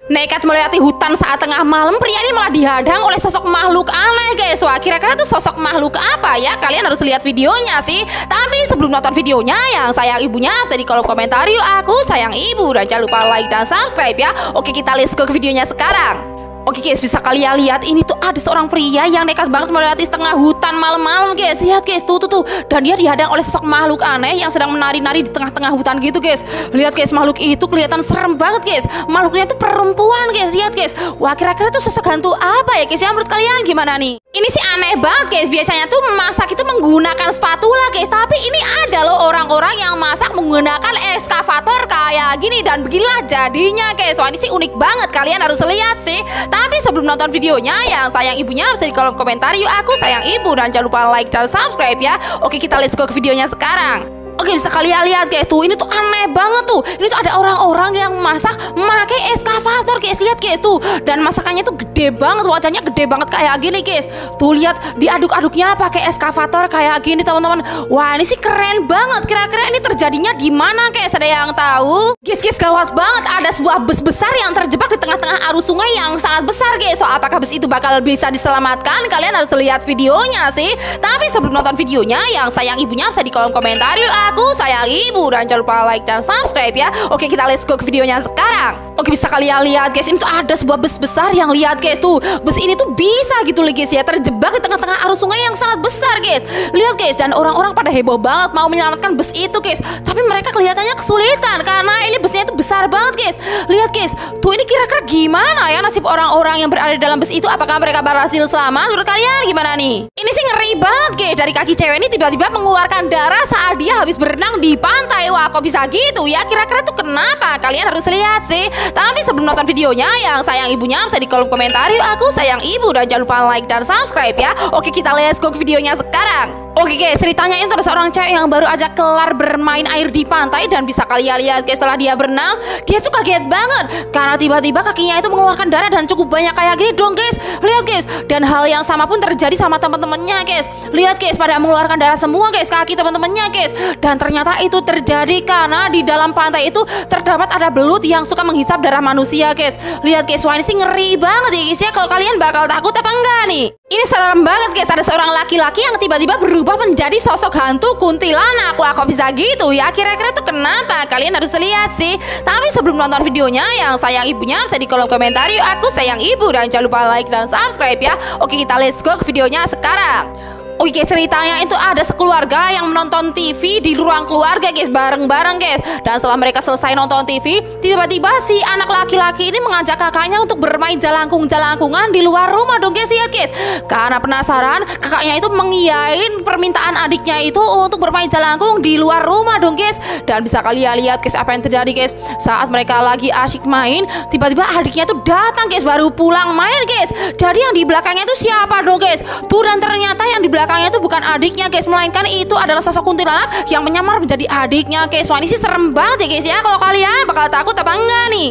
Nekat melewati hutan saat tengah malam, pria ini malah dihadang oleh sosok makhluk aneh guys. Wah, kira-kira tuh sosok makhluk apa ya? Kalian harus lihat videonya sih. Tapi sebelum nonton videonya, yang sayang ibunya bisa di kolom komentar yuk aku sayang ibu. Dan jangan lupa like dan subscribe ya. Oke, kita let's go ke videonya sekarang. Oke guys, bisa kalian lihat ini tuh ada seorang pria yang nekat banget melewati tengah hutan malam-malam guys. Lihat guys, tuh. Dan dia dihadang oleh sosok makhluk aneh yang sedang menari-nari di tengah-tengah hutan gitu guys. Lihat guys, makhluk itu kelihatan serem banget guys. Makhluknya tuh perempuan guys, lihat guys. Wah, kira-kira tuh sosok hantu apa ya guys ya? Menurut kalian gimana nih? Ini sih aneh banget guys. Biasanya tuh masak itu menggunakan spatula guys, tapi ini ada loh orang-orang yang masak menggunakan ekskavator kayak gini. Dan beginilah jadinya guys. Wah, ini sih unik banget, kalian harus lihat sih. Tapi sebelum nonton videonya, yang sayang ibunya bisa di kolom komentar yuk aku sayang ibu. Dan jangan lupa like dan subscribe ya. Oke, kita let's go ke videonya sekarang. Oke, bisa kalian lihat guys, tuh ini tuh aneh banget tuh. Ini tuh ada orang-orang yang masak memakai ekskavator guys. Lihat guys tuh. Dan masakannya tuh gede banget, wajahnya gede banget kayak gini guys. Tuh lihat, diaduk-aduknya pakai ekskavator kayak gini teman-teman. Wah, ini sih keren banget. Kira-kira ini terjadinya di mana guys? Ada yang tahu? Guys, gawat banget. Ada sebuah bus besar yang terjebak di tengah-tengah arus sungai yang sangat besar guys. So, apakah bus itu bakal bisa diselamatkan? Kalian harus lihat videonya sih. Tapi sebelum nonton videonya, yang sayang ibunya bisa di kolom komentar yuk aku sayang ibu. Dan jangan lupa like dan subscribe ya. Oke, kita let's go ke videonya sekarang. Oke, bisa kalian lihat guys, ini tuh ada sebuah bus besar yang lihat guys tuh. Bus ini tuh bisa gitu loh guys ya, terjebak di tengah-tengah arus sungai yang sangat besar guys. Lihat guys, dan orang-orang pada heboh banget mau menyelamatkan bus itu guys. Tapi mereka kelihatannya kesulitan karena ini busnya itu besar banget guys. Lihat guys, tuh ini kira-kira gimana ya nasib orang-orang yang berada di dalam bus itu? Apakah mereka berhasil selamat? Menurut kalian gimana nih? Ini sih ngeri banget guys. Dari kaki cewek ini tiba-tiba mengeluarkan darah saat dia habis berenang di pantai. Wah, kok bisa gitu ya? Kira-kira tuh kenapa? Kalian harus lihat sih. Tapi sebelum nonton videonya, yang sayang ibunya bisa di kolom komentar yuk aku sayang ibu. Dan jangan lupa like dan subscribe ya. Oke, kita let's go ke videonya sekarang. Oke guys, ceritanya itu ada seorang cewek yang baru aja kelar bermain air di pantai. Dan bisa kalian lihat guys, setelah dia berenang, dia tuh kaget banget karena tiba-tiba kakinya itu mengeluarkan darah dan cukup banyak kayak gini dong guys. Lihat guys, dan hal yang sama pun terjadi sama teman-temannya guys. Lihat guys, pada mengeluarkan darah semua guys kaki teman-temannya guys. Dan ternyata itu terjadi karena di dalam pantai itu terdapat ada belut yang suka menghisap darah manusia guys. Lihat guys, wah ini sih ngeri banget ya guys ya. Kalau kalian bakal takut apa enggak nih? Ini serem banget guys, ada seorang laki-laki yang tiba-tiba berubah menjadi sosok hantu kuntilanak. Wah, kok bisa gitu ya? Kira-kira tuh kenapa? Kalian harus lihat sih. Tapi sebelum nonton videonya, yang sayang ibunya bisa di kolom komentar yuk aku sayang ibu. Dan jangan lupa like dan subscribe ya. Oke, kita let's go ke videonya sekarang. Oke guys, ceritanya itu ada sekeluarga yang menonton TV di ruang keluarga guys, bareng-bareng guys. Dan setelah mereka selesai nonton TV, tiba-tiba si anak laki-laki ini mengajak kakaknya untuk bermain jalangkung-jalangkungan di luar rumah dong guys. Lihat guys, karena penasaran, kakaknya itu mengiyain permintaan adiknya itu untuk bermain jalangkung di luar rumah dong guys. Dan bisa kalian lihat guys apa yang terjadi guys. Saat mereka lagi asyik main, tiba-tiba adiknya itu datang guys, baru pulang main guys. Jadi yang di belakangnya itu siapa dong guys? Tuh, dan ternyata yang di belakangnya itu bukan adiknya guys, melainkan itu adalah sosok kuntilanak yang menyamar menjadi adiknya guys. Wah, ini sih serem banget ya guys ya. Kalau kalian bakal takut apa enggak nih?